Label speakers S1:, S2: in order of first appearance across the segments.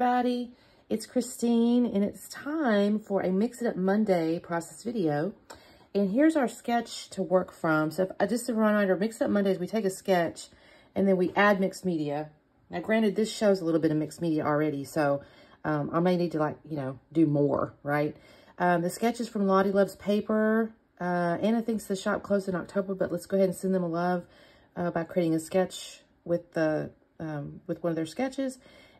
S1: everybody. It's Christine, and it's time for a Mix It Up Monday process video. And here's our sketch to work from. So just a reminder, Mix It Up Mondays, we take a sketch and then we add mixed media. Now, granted, this shows a little bit of mixed media already, so I may need to, do more, right? The sketch is from Lottie Loves Paper. Anna thinks the shop closed in October, but let's go ahead and send them a love by creating a sketch with one of their sketches.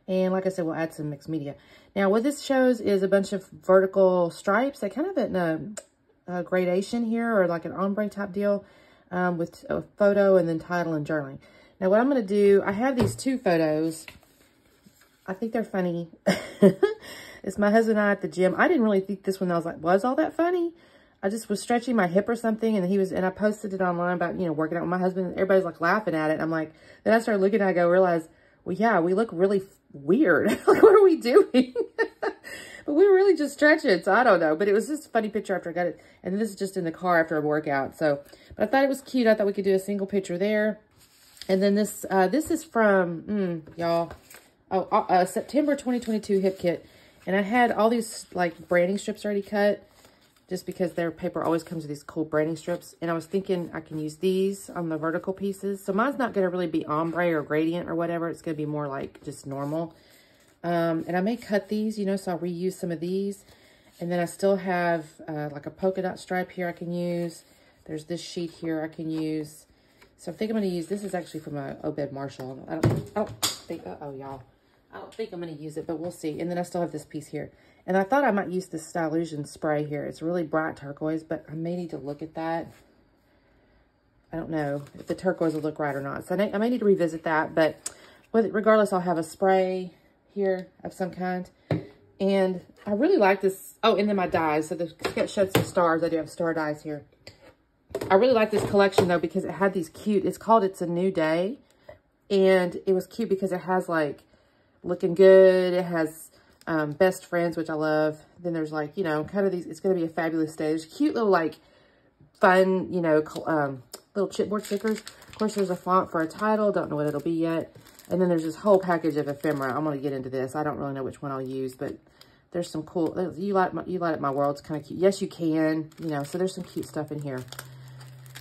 S1: And like I said, we'll add some mixed media. Now, what this shows is a bunch of vertical stripes that kind of in a gradation here, or like an ombre type deal, with a photo and then title and journaling. Now, what I'm going to do, I have these two photos. I think they're funny. It's my husband and I at the gym. I didn't really think this one was all that funny. I just was stretching my hip or something, and I posted it online about, working out with my husband. Everybody's like laughing at it. I'm like, then I started looking at it, I realized, well, yeah, we look really weird. Like, what are we doing? But we were really just stretching, so I don't know. But it was just a funny picture after I got it. And this is just in the car after a workout. So, but I thought it was cute. I thought we could do a single picture there. And then this is from, y'all, September 2022 hip kit. And I had all these, like, branding strips already cut, just because their paper always comes with these cool branding strips. And I was thinking I can use these on the vertical pieces. So mine's not going to really be ombre or gradient or whatever. It's going to be more like just normal. And I may cut these, so I'll reuse some of these. And then I still have like a polka dot stripe here I can use. There's this sheet here I can use. So I think I'm going to use, this is actually from a Obed Marshall. I don't think, y'all. I don't think I'm going to use it, but we'll see. And then I still have this piece here. And I thought I might use this Stylusion spray here. It's really bright turquoise, but I may need to look at that. I don't know if the turquoise will look right or not. So I may need to revisit that, but regardless, I'll have a spray here of some kind. And I really like this. Oh, and then my dies. So the sketch shows some stars. I do have star dies here. I really like this collection, though, because it had these cute, it's called It's a New Day. And it was cute because it has, like, Looking Good. It has Best Friends, which I love. Then there's, like, kind of these, it's going to be a fabulous day. There's cute little, like, fun, little chipboard stickers. Of course, there's a font for a title. Don't know what it'll be yet. And then there's this whole package of ephemera. I'm going to get into this. I don't really know which one I'll use, but there's some cool, you light up my world. It's kind of cute. Yes, you can, so there's some cute stuff in here.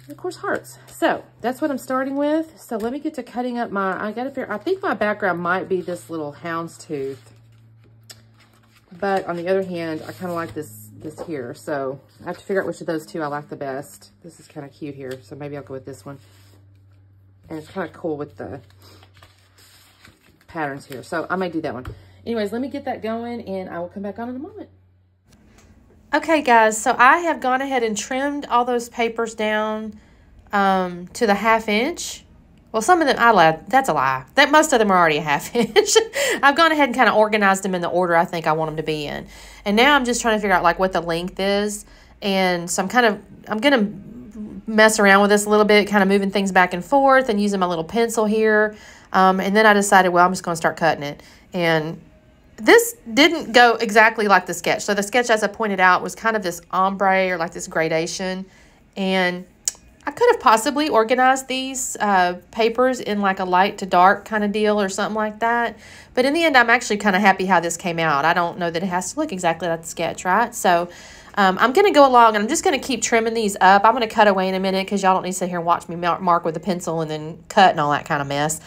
S1: And of course, hearts. So that's what I'm starting with. So let me get to cutting up I think my background might be this little houndstooth. But on the other hand, I kind of like this here. So I have to figure out which of those two I like the best. This is kind of cute here. So maybe I'll go with this one. And it's kind of cool with the patterns here. So I might do that one. Anyways, let me get that going and I will come back on in a moment. Okay, guys, so I have gone ahead and trimmed all those papers down to the 1/2 inch. Well, some of them, I lied. That's a lie. Most of them are already a 1/2 inch. I've gone ahead and kind of organized them in the order I think I want them to be in. And now I'm just trying to figure out, like, what the length is. And so I'm going to mess around with this a little bit, kind of moving things back and forth and using my little pencil here. And then I decided, well, I'm just going to start cutting it. And this didn't go exactly like the sketch. So the sketch, as I pointed out, was kind of this ombre or like this gradation. And I could have possibly organized these papers in like a light to dark kind of deal or something like that. But in the end, I'm actually kind of happy how this came out. I don't know that it has to look exactly like the sketch, right? So I'm going to go along and I'm just going to keep trimming these up. I'm going to cut away in a minute because y'all don't need to sit here and watch me mark with a pencil and then cut and all that kind of mess.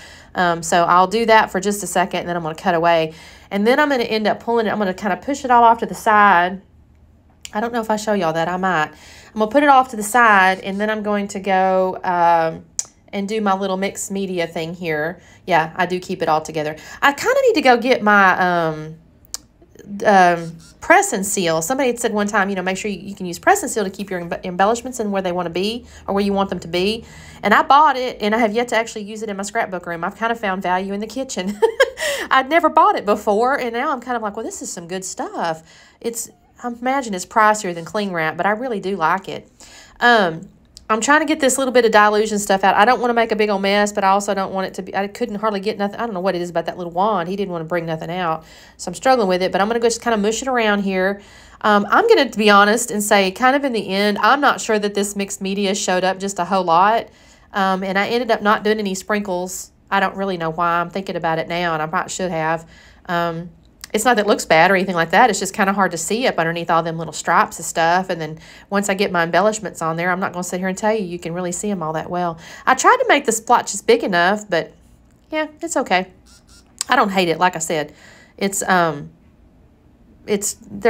S1: So I'll do that for just a second and then I'm going to cut away. And then I'm going to end up pulling it. I'm going to kind of push it all off to the side. I don't know if I show y'all that. I might. I'm going to put it off to the side and then I'm going to go and do my little mixed media thing here. Yeah, I do keep it all together. I kind of need to go get my press and seal. Somebody had said one time, make sure you can use press and seal to keep your embellishments in where they want to be or where you want them to be. And I bought it and I have yet to actually use it in my scrapbook room. I've kind of found value in the kitchen. I'd never bought it before and now I'm kind of like, well, this is some good stuff. I imagine it's pricier than cling wrap, but I really do like it. I'm trying to get this little bit of dilution stuff out. I don't want to make a big old mess, but I also don't want it to be, I couldn't hardly get nothing. I don't know what it is about that little wand. He didn't want to bring nothing out. So I'm struggling with it, but I'm going to go just kind of mush it around here. I'm going to be honest and say kind of in the end, I'm not sure that this mixed media showed up just a whole lot. And I ended up not doing any sprinkles. I don't really know why. I'm thinking about it now, and I probably should have.
S2: it's not that it looks bad or anything like that. It's just kind of hard to see up underneath all them little stripes and stuff. And then once I get my embellishments on there, I'm not going to sit here and tell you can really see them all that well. I tried to make the splotches big enough, but yeah, it's okay. I don't hate it. Like I said, there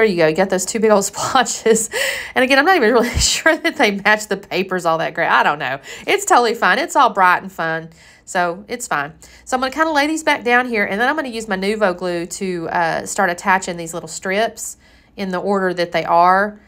S2: you go. You got those two big old splotches. And again, I'm not even really sure that they match the papers all that great. I don't know. It's totally fine. It's all bright and fun. So it's fine. So I'm going to kind of lay these back down here, and then I'm going to use my Nuvo glue to start attaching these little strips in the order that they are.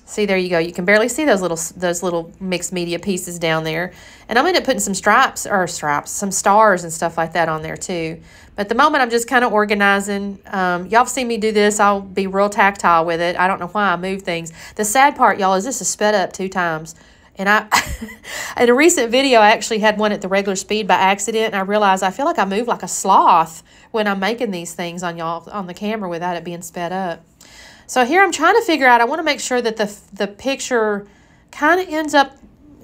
S2: See, there you go. You can barely see those little mixed media pieces down there. And I'm going to put some some stars and stuff like that on there too. But at the moment, I'm just kind of organizing. Y'all have seen me do this. I'll be real tactile with it. I don't know why I move things. The sad part, y'all, is this is sped up 2 times. And in a recent video, I actually had one at the regular speed by accident, and I realized I feel like I move like a sloth when I'm making these things on the camera without it being sped up. So here I'm trying to figure out, I want to make sure that the picture kind of ends up,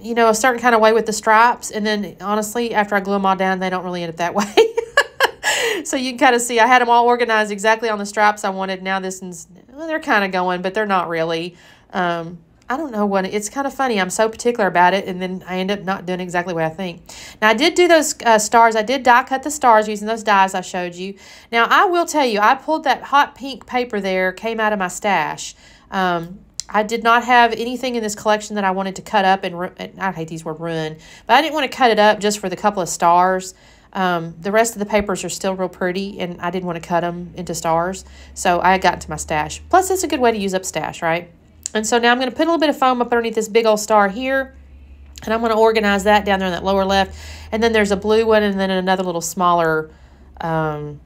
S2: a certain kind of way with the stripes. And then honestly, after I glue them all down, they don't really end up that way. So you can kind of see I had them all organized exactly on the stripes I wanted. Now this one's, well, they're kind of going, but they're not really. I don't know what, it's kind of funny. I'm so particular about it, and then I end up not doing exactly what I think. Now, I did do those stars. I did die cut the stars using those dies I showed you. Now, I will tell you, I pulled that hot pink paper there, came out of my stash. I did not have anything in this collection that I wanted to cut up, and I hate these word ruin, but I didn't want to cut it up just for the couple of stars. The rest of the papers are still real pretty, and I didn't want to cut them into stars, so I got into my stash. Plus, it's a good way to use up stash, right? And so now I'm going to put a little bit of foam up underneath this big old star here. And I'm going to organize that down there in that lower left. And then there's a blue one, and then another little smaller, pink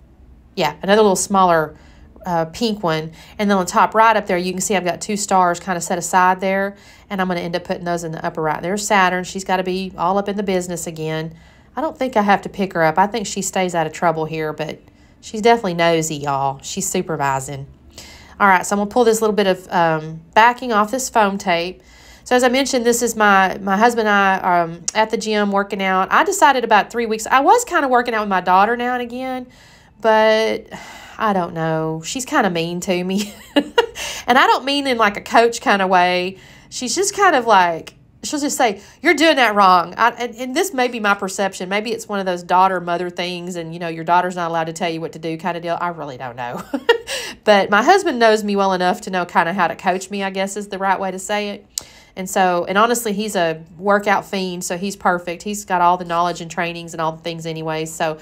S2: one. And then on the top right up there, you can see I've got 2 stars kind of set aside there. And I'm going to end up putting those in the upper right. There's Saturn. She's got to be all up in the business again. I don't think I have to pick her up. I think she stays out of trouble here, but she's definitely nosy, y'all. She's supervising. All right, so I'm going to pull this little bit of backing off this foam tape. So as I mentioned, this is my husband and I at the gym working out. I decided about 3 weeks. I was kind of working out with my daughter now and again, but I don't know. She's kind of mean to me. And I don't mean in like a coach kind of way. She's just kind of like, she'll just say, you're doing that wrong. And this may be my perception. Maybe it's one of those daughter-mother things, and, your daughter's not allowed to tell you what to do kind of deal. I really don't know. But my husband knows me well enough to know kind of how to coach me, I guess is the right way to say it. And honestly, he's a workout fiend, so he's perfect. He's got all the knowledge and trainings and all the things anyway. So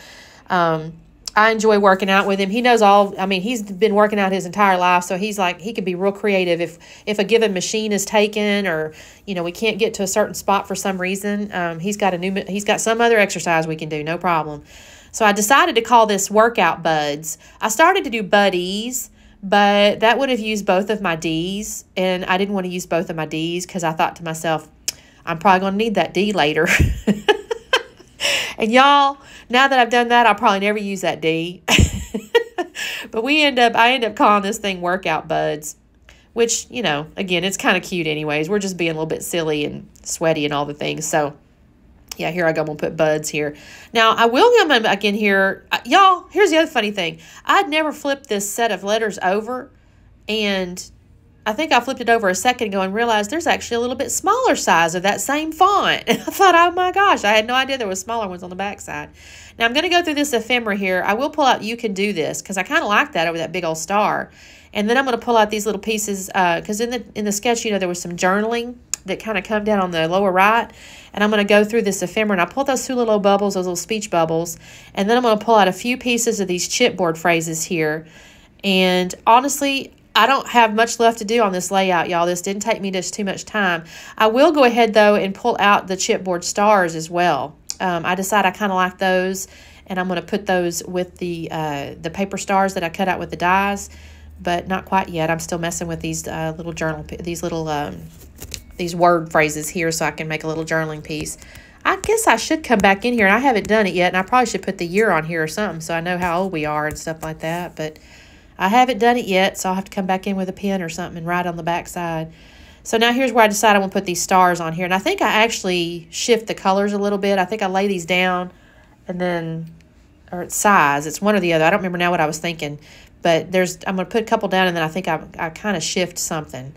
S2: I enjoy working out with him. He knows he's been working out his entire life, so he's like, he can be real creative. If a given machine is taken, or, we can't get to a certain spot for some reason, he's got some other exercise we can do, no problem. So I decided to call this Workout Buds. I started to do Buddies, but that would have used both of my D's, and I didn't want to use both of my D's because I thought to myself, I'm probably going to need that D later. And y'all, now that I've done that, I'll probably never use that D. But I end up calling this thing Workout Buds, which, again, it's kind of cute anyways. We're just being a little bit silly and sweaty and all the things. So yeah, here I go. I'm going to put buds here. Now, I will come back in here. Y'all, here's the other funny thing. I'd never flipped this set of letters over, and I think I flipped it over a second ago and realized there's actually a little bit smaller size of that same font. And I thought, oh my gosh, I had no idea there was smaller ones on the back side. Now, I'm going to go through this ephemera here. I will pull out You Can Do This because I kind of like that over that big old star. And then I'm going to pull out these little pieces because in the sketch, there was some journaling that kind of come down on the lower right. And I'm going to go through this ephemera, and I pulled those 2 little bubbles, those little speech bubbles. And then I'm going to pull out a few pieces of these chipboard phrases here. And honestly, I don't have much left to do on this layout, y'all. This didn't take me just too much time. I will go ahead, though, and pull out the chipboard stars as well. I decided I kind of like those, and I'm going to put those with the paper stars that I cut out with the dies, but not quite yet. I'm still messing with these these word phrases here so I can make a little journaling piece. I guess I should come back in here, and I haven't done it yet, and I probably should put the year on here or something so I know how old we are and stuff like that, but I haven't done it yet, so I'll have to come back in with a pen or something and write on the back side. So now here's where I decide I want to put these stars on here, and I think I actually shift the colors a little bit. I think I lay these down, and then or size. It's one or the other. I don't remember now what I was thinking. But I'm going to put a couple down, and then I think I kind of shift something.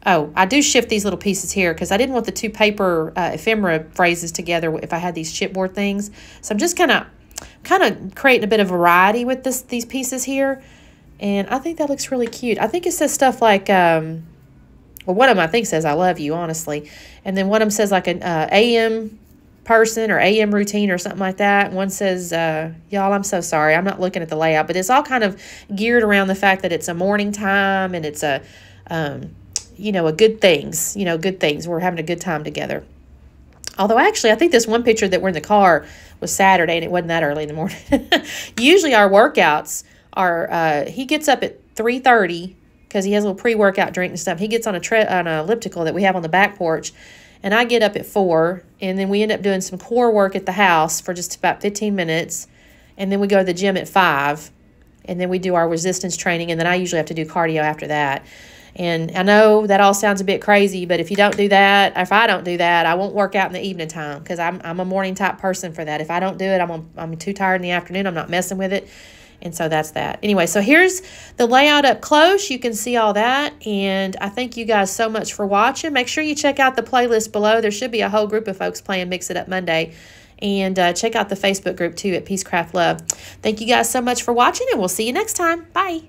S2: Oh, I do shift these little pieces here because I didn't want the two paper ephemera phrases together if I had these chipboard things. So I'm just kind of creating a bit of variety with these pieces here. And I think that looks really cute. I think it says stuff like, well, one of them I think says I love you, honestly. And then one of them says like an AM person or AM routine or something like that. One says, y'all, I'm so sorry. I'm not looking at the layout, but it's all kind of geared around the fact that it's a morning time and it's a good things, good things. We're having a good time together. Although actually, I think this one picture that we're in the car was Saturday and it wasn't that early in the morning. Usually our workouts are, he gets up at 3:30 because he has a little pre-workout drink and stuff. He gets on an elliptical that we have on the back porch. And I get up at 4, and then we end up doing some core work at the house for just about 15 minutes. And then we go to the gym at 5, and then we do our resistance training, and then I usually have to do cardio after that. And I know that all sounds a bit crazy, but if you don't do that, if I don't do that, I won't work out in the evening time because I'm a morning type person for that. If I don't do it, I'm too tired in the afternoon. I'm not messing with it. And so that's that. Anyway, so here's the layout up close. You can see all that. And I thank you guys so much for watching. Make sure you check out the playlist below. There should be a whole group of folks playing Mix It Up Monday. And check out the Facebook group too at Peace Craft Love. Thank you guys so much for watching, and we'll see you next time. Bye.